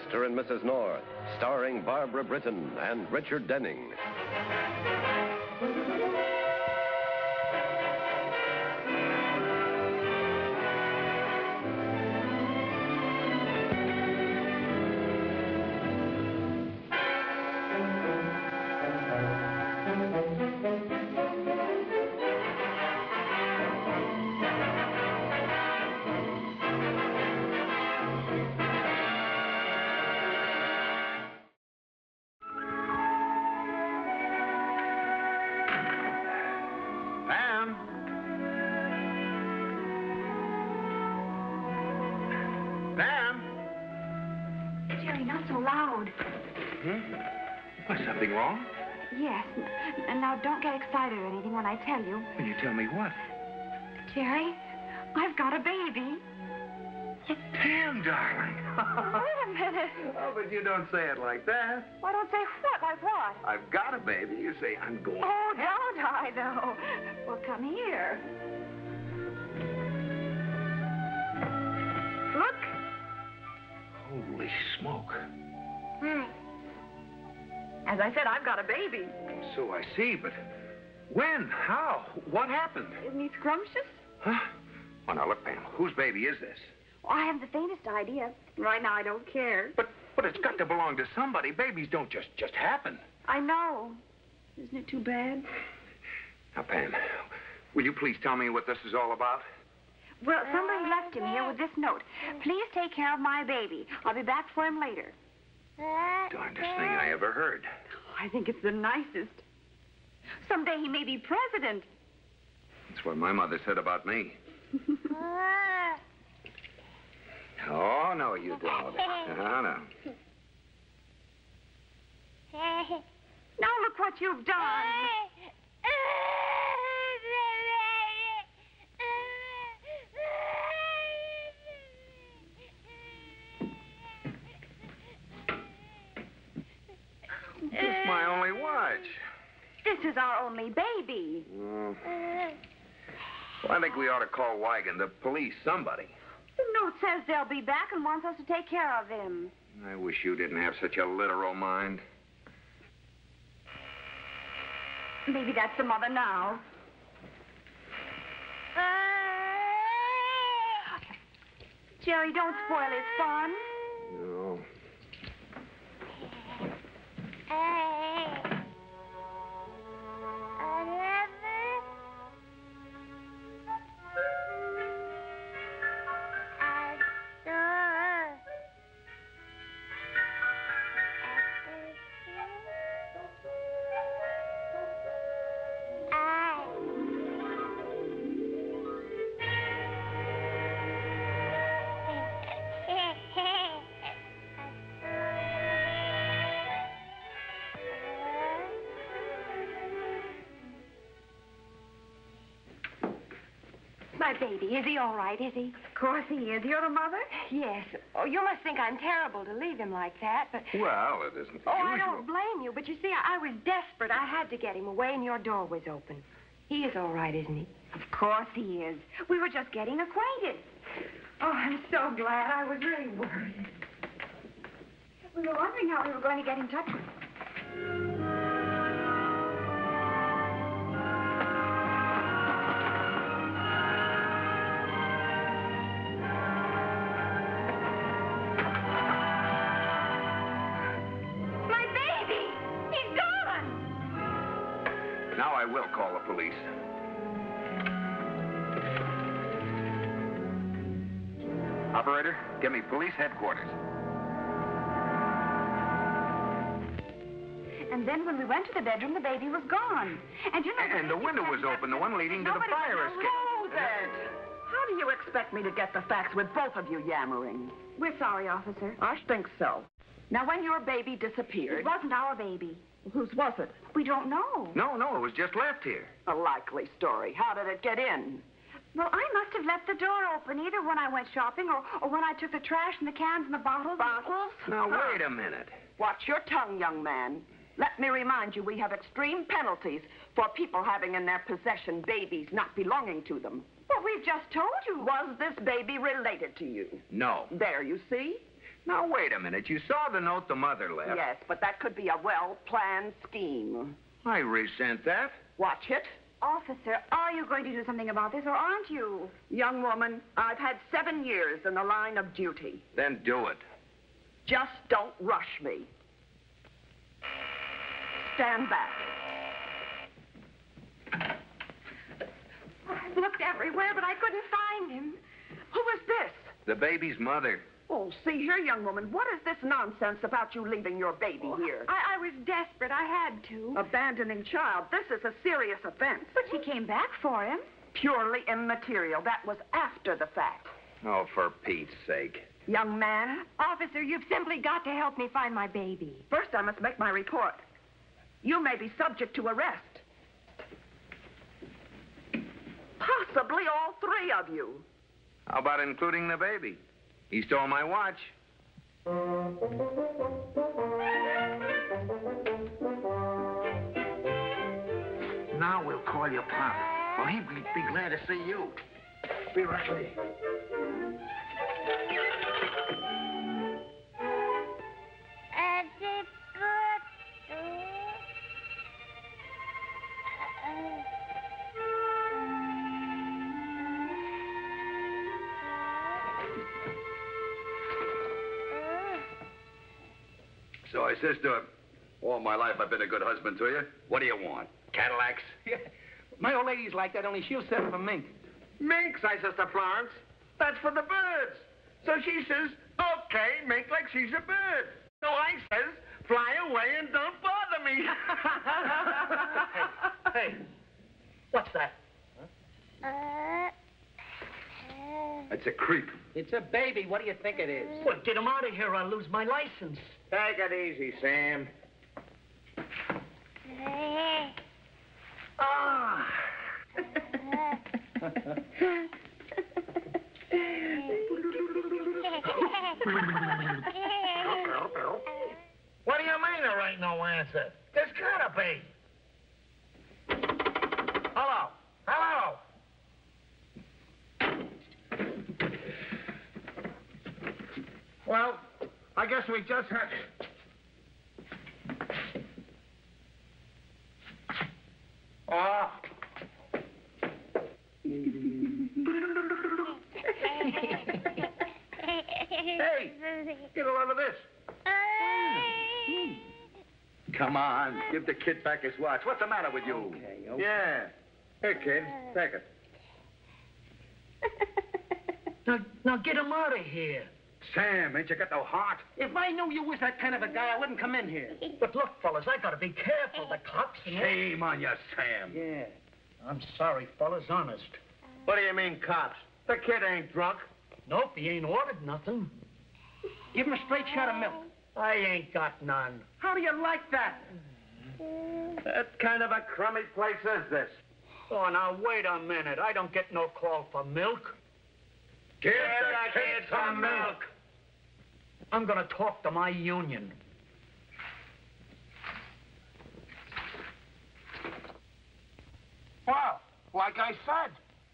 Mr. and Mrs. North, starring Barbara Britton and Richard Denning. Was something wrong? Yes. And now don't get excited or anything when I tell you. Will you tell me what? Jerry, I've got a baby. Pam, darling. Wait a minute. Oh, but you don't say it like that. Well, don't say what? Like what? I've got a baby. You say I'm going. Oh, don't I, though? Well, come here. Look. Holy smoke. As I said, I've got a baby. So I see, but when? How? What happened? Isn't he scrumptious? Huh? Oh, now, look, Pam, whose baby is this? Well, I haven't the faintest idea. Right now, I don't care. But it's got to belong to somebody. Babies don't just happen. I know. Isn't it too bad? Now, Pam, will you please tell me what this is all about? Well, somebody left him here with this note. Please take care of my baby. I'll be back for him later. Darndest thing I ever heard. I think it's the nicest. Someday he may be president. That's what my mother said about me. Oh, no, you don't. Oh, no. Now look what you've done. This is my only watch. This is our only baby. Well, I think we ought to call Wigan, the police, somebody. The note says they'll be back and wants us to take care of him. I wish you didn't have such a literal mind. Maybe that's the mother now. Jerry, don't spoil his fun. No. My baby, is he all right, is he? Of course he is. You're the mother? Yes. Oh, you must think I'm terrible to leave him like that, but... Well, it isn't the usual. usual. I don't blame you, but you see, I was desperate. I had to get him away, and your door was open. He is all right, isn't he? Of course he is. We were just getting acquainted. Oh, I'm so glad. I was really worried. We were wondering how we were going to get in touch with him. Now I will call the police. Operator, give me police headquarters. And then when we went to the bedroom, the baby was gone. And you know... And the window was open, the one leading to the fire escape. Hold it! How do you expect me to get the facts with both of you yammering? We're sorry, officer. I think so. Now, when your baby disappeared... It wasn't our baby. Whose was it? We don't know. No, it was just left here. A likely story. How did it get in? Well, I must have left the door open either when I went shopping or when I took the trash and the cans and the bottles. Bottles? Now, wait a minute. Watch your tongue, young man. Let me remind you, we have extreme penalties for people having in their possession babies not belonging to them. Well, we've just told you. Was this baby related to you? No. There, you see? Now, wait a minute. You saw the note the mother left. Yes, but that could be a well-planned scheme. I resent that. Watch it. Officer, are you going to do something about this, or aren't you? Young woman, I've had 7 years in the line of duty. Then do it. Just don't rush me. Stand back. I've looked everywhere, but I couldn't find him. Who is this? The baby's mother. Oh, see here, young woman, what is this nonsense about you leaving your baby here? I was desperate. I had to. Abandoning child. This is a serious offense. But she came back for him. Purely immaterial. That was after the fact. Oh, for Pete's sake. Young man, Officer, you've simply got to help me find my baby. first I must make my report. You may be subject to arrest. Possibly all 3 of you. How about including the baby? He stole my watch. Now we'll call your pop. Well, he'd be glad to see you. Be right with you. So I says to him, all my life I've been a good husband to you. What do you want? Cadillacs? Yeah. My old lady's like that, only she'll settle for mink. Minks, I says to Florence. That's for the birds. So she says, okay, mink like she's a bird. So I says, fly away and don't bother me. Hey, what's that? That's a creep. It's a baby. What do you think it is? Well, get him out of here. I'll lose my license. Take it easy, Sam. Ah. What do you mean there ain't no answer? There's gotta be. Hello? Hello? Well, I guess we just had... Oh. Hey, get a load of this. Come on, give the kid back his watch. What's the matter with you? Okay. Yeah. Here, kid, take it. Now get him out of here. Sam, ain't you got no heart? If I knew you was that kind of a guy, I wouldn't come in here. But look, fellas, I gotta be careful. The cops and... Shame on you, Sam. Yeah. I'm sorry, fellas, honest. What do you mean, cops? The kid ain't drunk. Nope, he ain't ordered nothing. Give him a straight shot of milk. I ain't got none. How do you like that? What kind of a crummy place is this? Oh, now, wait a minute. I don't get no call for milk. Give the kid some milk. I'm gonna talk to my union. Well, like I said.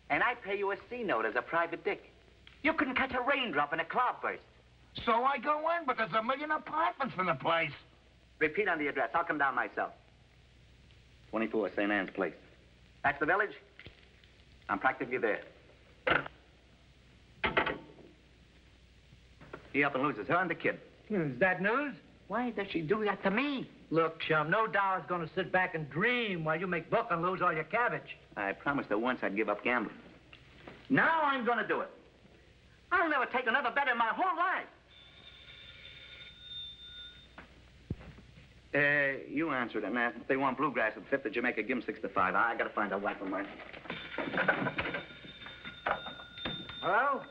And I pay you a C note as a private dick. You couldn't catch a raindrop in a cloudburst. So I go in, but there's a million apartments in the place. Repeat on the address. I'll come down myself. 24 St. Anne's Place. That's the village? I'm practically there. He up and loses her and the kid. Is that news? Why does she do that to me? Look, chum, no dollar's gonna sit back and dream while you make book and lose all your cabbage. I promised her once I'd give up gambling. Now I'm gonna do it. I'll never take another bet in my whole life. You answered it, man. If they want bluegrass at 5th of Jamaica, give them 6 to 5. I gotta find a wife of mine. Hello?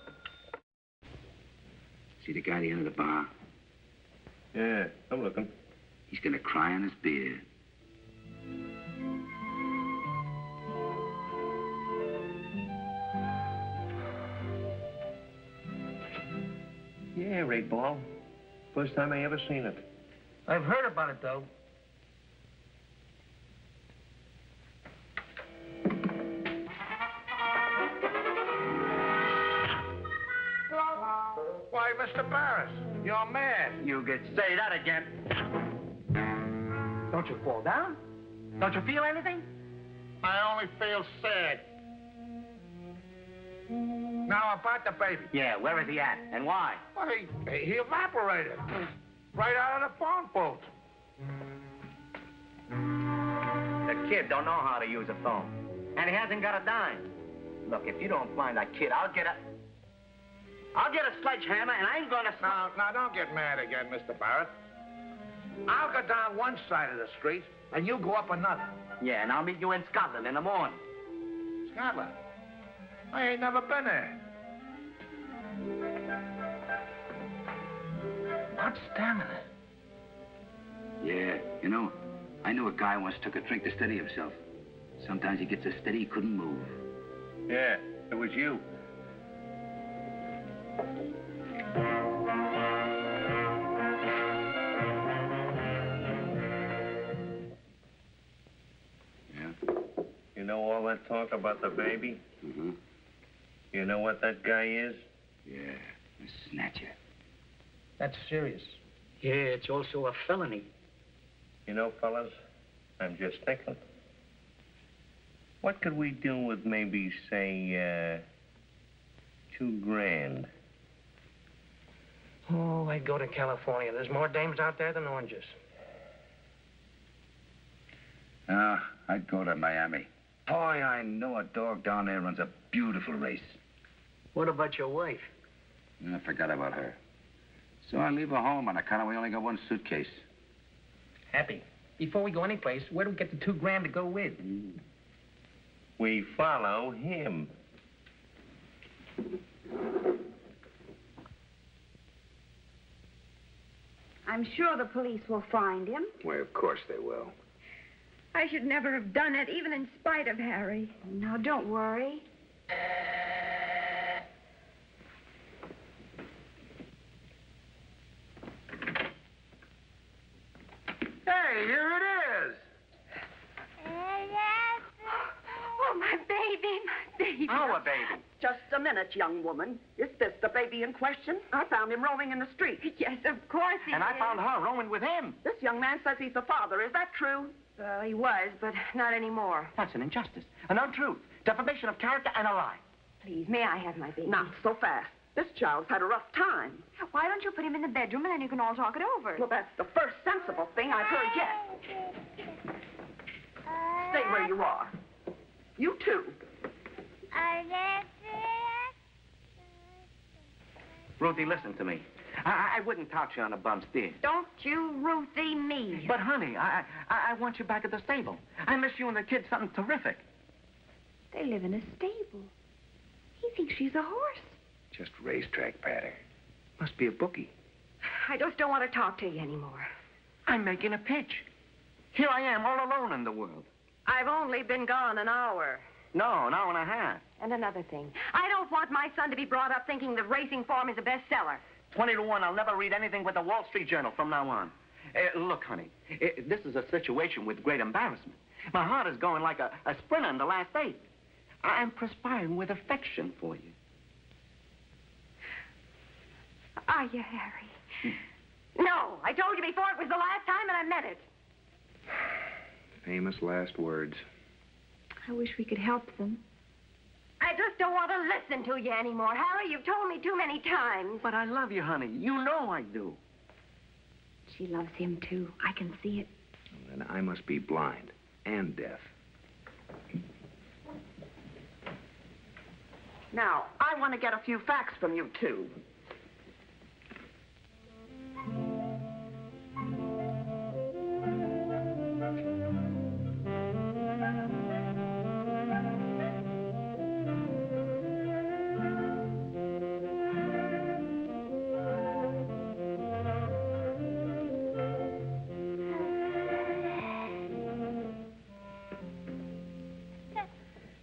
See the guy at the end of the bar? Yeah, I'm looking. He's gonna cry on his beer. Yeah, Ray Ball. First time I ever seen it. I've heard about it, though. Why, Mr. Barris, you're you get... Say that again. Don't you fall down? Don't you feel anything? I only feel sad. Now about the baby. Yeah, where is he at? And why? Well, he evaporated. Right out of the phone booth. The kid don't know how to use a phone. And he hasn't got a dime. Look, if you don't find that kid, I'll get a sledgehammer, and I ain't gonna... Now, don't get mad again, Mr. Barrett. I'll go down one side of the street, and you go up another. Yeah, and I'll meet you in Scotland in the morning. Scotland? I ain't never been there. What's stamina? Yeah, you know, I knew a guy once took a drink to steady himself. Sometimes he gets so steady he couldn't move. Yeah, it was you. Yeah? You know all that talk about the baby? Mm-hmm. You know what that guy is? Yeah, a snatcher. That's serious. Yeah, it's also a felony. You know, fellas, I'm just thinking. What could we do with maybe, say, $2,000? Oh, I'd go to California. There's more dames out there than oranges. I'd go to Miami. Boy, I know a dog down there runs a beautiful race. What about your wife? I forgot about her. So I leave her home on account of we only got one suitcase. Happy. Before we go anyplace, where do we get the $2,000 to go with? We follow him. I'm sure the police will find him. Why, of course they will. I should never have done it, even in spite of Harry. Now, don't worry. Hey, here it is. Oh, my baby. Our baby. Just a minute, young woman. Is this the baby in question? I found him roaming in the street. Yes, of course he And is. I found her roaming with him. This young man says he's the father. Is that true? Well, he was, but not anymore. That's an injustice, an untruth, defamation of character, and a lie. Please, may I have my baby? Not so fast. This child's had a rough time. Why don't you put him in the bedroom and then you can all talk it over? Well, that's the first sensible thing I've heard yet. Stay where you are. You too. Ruthie, listen to me. I wouldn't touch you on a bum steer. Don't you Ruthie me. But, honey, I want you back at the stable. I miss you and the kids something terrific. They live in a stable. He thinks she's a horse. Just racetrack patter. Must be a bookie. I just don't want to talk to you anymore. I'm making a pitch. Here I am, all alone in the world. I've only been gone an hour. No, an hour and a half. And another thing, I don't want my son to be brought up thinking the racing form is a bestseller. 20 to 1, I'll never read anything but the Wall Street Journal from now on. Look, honey, this is a situation with great embarrassment. My heart is going like a sprinter in the last 8. I'm perspiring with affection for you. Are you, Harry? No, I told you before it was the last time and I meant it. Famous last words. I wish we could help them. I just don't want to listen to you anymore, Harry. You've told me too many times. But I love you, honey. You know I do. She loves him, too. I can see it. Then I must be blind and deaf. Now, I want to get a few facts from you two.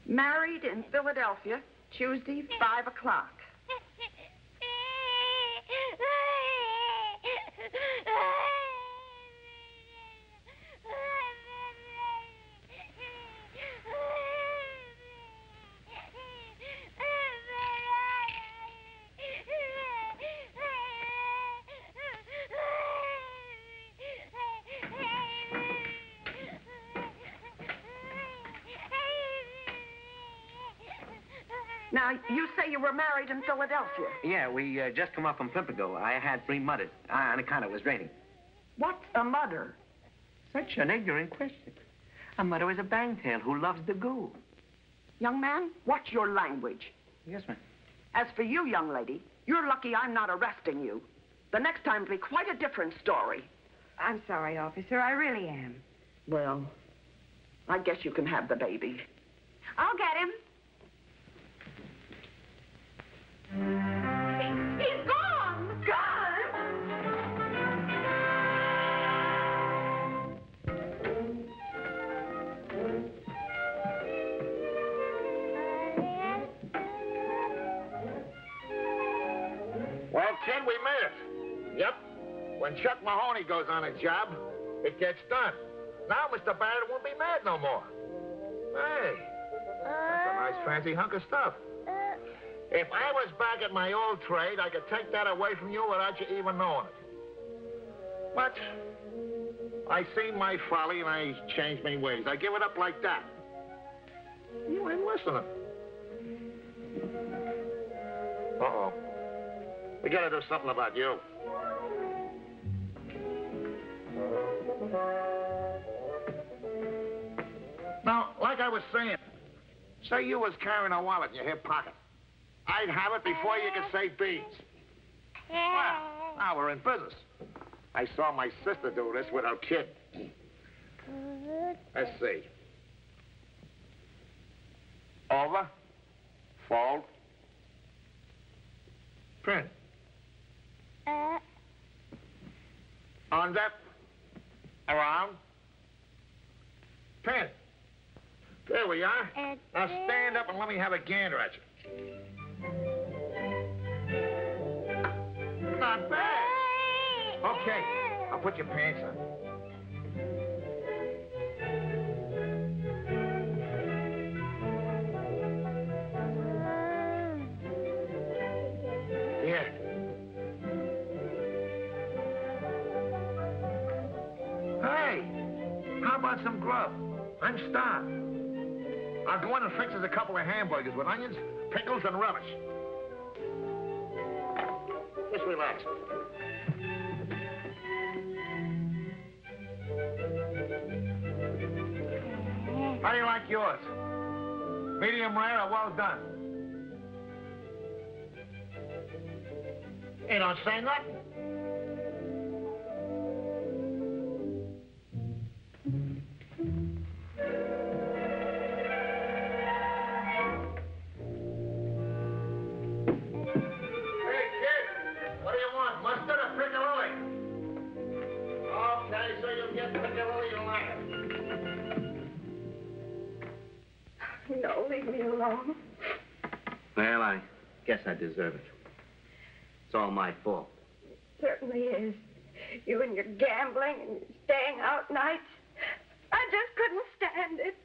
Married in Philadelphia, Tuesday, 5 o'clock. Now, you say you were married in Philadelphia. Yeah, we just come up from Pimpergo. I had 3 mudders on account it was raining. What's a mudder? Such an ignorant question. A mudder is a bangtail who loves the goo. Young man, watch your language. Yes, ma'am. As for you, young lady, you're lucky I'm not arresting you. The next time will be quite a different story. I'm sorry, officer. I really am. Well, I guess you can have the baby. I'll get him. He's gone! Gone! Well, kid, we made it. Yep. When Chuck Mahoney goes on a job, it gets done. Now Mr. Barrett won't be mad no more. Hey, that's a nice fancy hunk of stuff. If I was back at my old trade, I could take that away from you without you even knowing it. But I seen my folly and I changed my ways. I give it up like that. You ain't listening. Uh-oh. We gotta do something about you. Now, like I was saying, say you was carrying a wallet in your hip pocket. I'd have it before you could say beans. Well, now we're in business. I saw my sister do this with her kid. Let's see. Over. Fold. Print. Under. Around. Pin. There we are. Now stand up and let me have a gander at you. Not bad. Okay, I'll put your pants on. Yeah. Hey, how about some grub? I'm starved. I'll go in and fix us a couple of hamburgers with onions, pickles, and relish. Just relax. How do you like yours? Medium rare or well done? You don't say nothing. No, leave me alone. Well, I guess I deserve it. It's all my fault. It certainly is. You and your gambling and your staying out nights. I just couldn't stand it.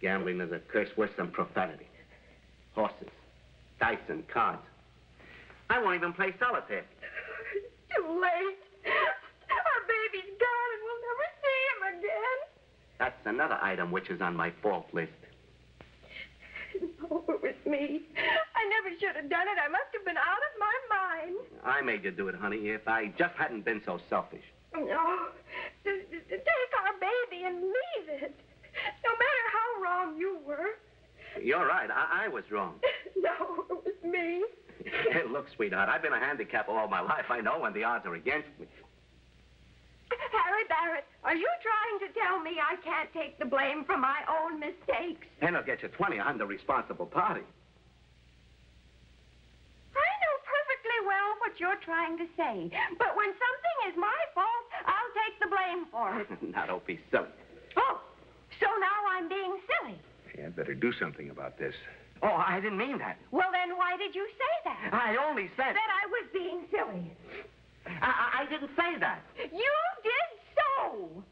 Gambling is a curse worse than profanity. Horses, dice, and cards. I won't even play solitaire. Too late. Our baby's gone and we'll never see him again. That's another item which is on my fault list. No, it was me. I never should have done it. I must have been out of my mind. I made you do it, honey, if I just hadn't been so selfish. No. Take our baby and leave it. No matter how wrong you were. You're right. I was wrong. No, it was me. Hey, look, sweetheart, I've been a handicap all my life. I know when the odds are against me. Harry Barrett, are you trying to tell me I can't take the blame for my own mistakes? And I'll get you 20. I'm the responsible party. I know perfectly well what you're trying to say. But when something is my fault, I'll take the blame for it. Now, don't be silly. Oh, so now I'm being silly. Hey, I'd better do something about this. Oh, I didn't mean that. Well, then why did you say that? I only said... That I was being silly. I didn't say that. You did so.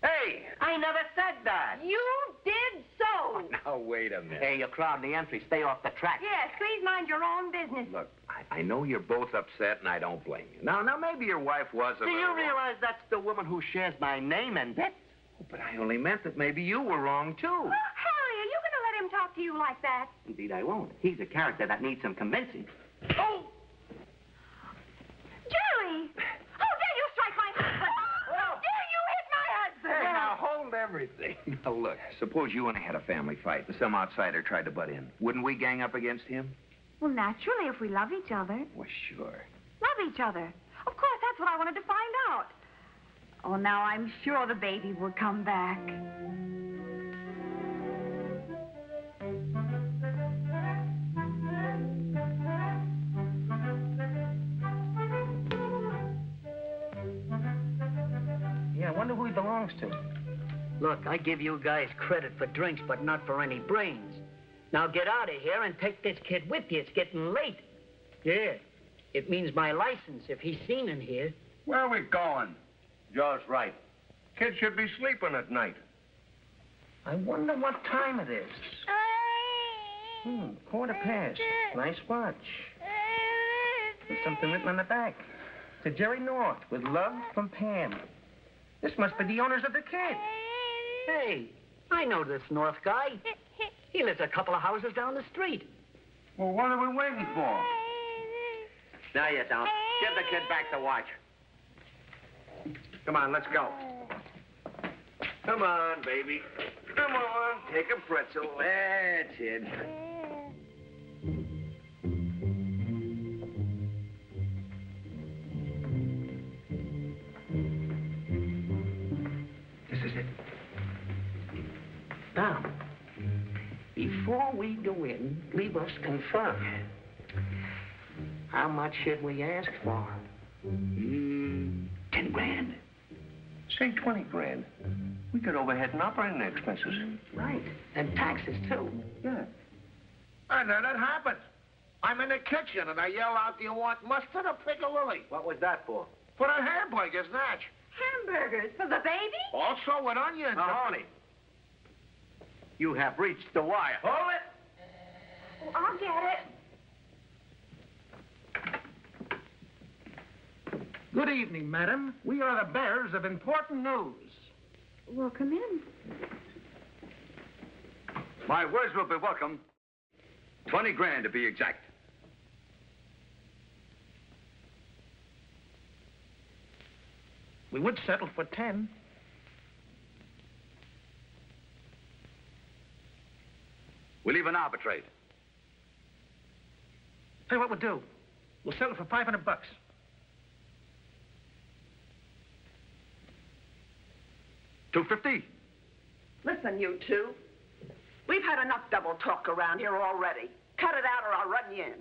Hey, I never said that. You did so. Now, wait a minute. Hey, you're crowding the entry. Stay off the track. Yes, please mind your own business. Look, I know you're both upset, and I don't blame you. Now, maybe your wife was a Do you little... realize that's the woman who shares my name and bets? Oh, but I only meant that maybe you were wrong, too. Well, Harry, are you going to let him talk talk to you like that. Indeed, I won't. He's a character that needs some convincing. Oh! Jerry! How dare you strike my husband? How dare you hit my husband? Hey, now hold everything. Now, look, suppose you and I had a family fight and some outsider tried to butt in. Wouldn't we gang up against him? Well, naturally, if we love each other. Well, sure. Love each other. Of course, that's what I wanted to find out. Oh, now I'm sure the baby will come back. Yeah, I wonder who he belongs to. Look, I give you guys credit for drinks, but not for any brains. Now get out of here and take this kid with you. It's getting late. Yeah, it means my license if he's seen in here. Where are we going? Joe's right. Kids should be sleeping at night. I wonder what time it is. 1:15. Nice watch. There's something written on the back. To Jerry North, with love from Pam. This must be the owners of the kid. Hey, I know this North guy. He lives a couple of houses down the street. Well, what are we waiting for? Now you don't. Give the kid back the watch. Come on, let's go. Come on, baby. Come on, take a pretzel. That's it. This is it. Now, before we go in, we must confirm. How much should we ask for? 10 grand. Say 20 grand. We got overhead and operating expenses. Right. And taxes, too. Yeah. I know that happens. I'm in the kitchen and I yell out, do you want mustard or piccalilli? What was that for? For the hamburgers, Natch. Hamburgers for the baby? Also with onions. Mahoney, you have reached the wire. Hold it. Oh, I'll get it. Good evening, madam. We are the bearers of important news. Well, come in. My words will be welcome. 20 grand to be exact. We would settle for 10. We'll even arbitrate. Tell you what we'll do. We'll settle for $500. $250. Listen, you two. We've had enough double talk around here already. Cut it out or I'll run you in.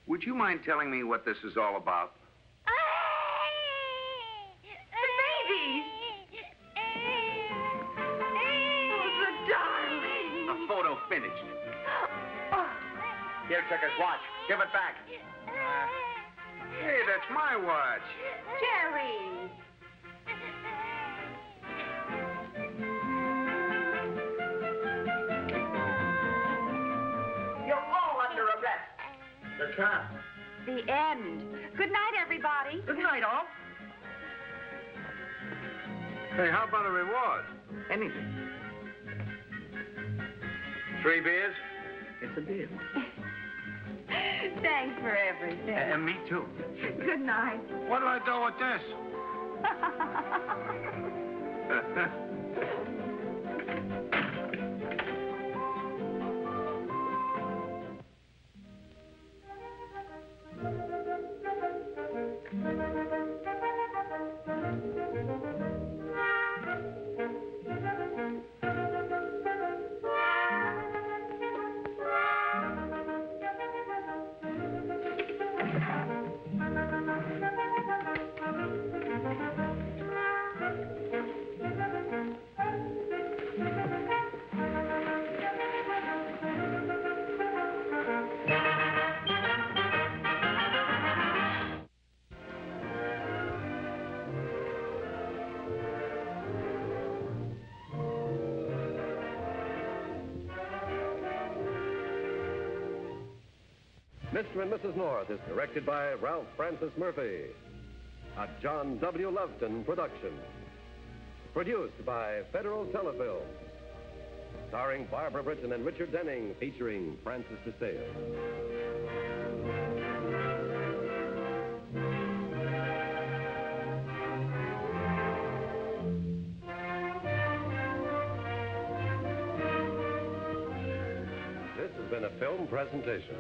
Would you mind telling me what this is all about? The baby! Oh, the darling! A photo finished. Oh, Here, Chicker's watch. Give it back. Hey, that's my watch. Jerry! You're all under arrest. The cop. The end. Good night, everybody. Good night, all. Hey, how about a reward? Anything. 3 beers? It's a deal. Thanks for everything. Me too. Good night. What'll I do with this? Mr. and Mrs. North is directed by Ralph Francis Murphy. A John W. Loveton production. Produced by Federal Telefilm. starring Barbara Britton and Richard Denning, featuring Francis DeSale. This has been a film presentation.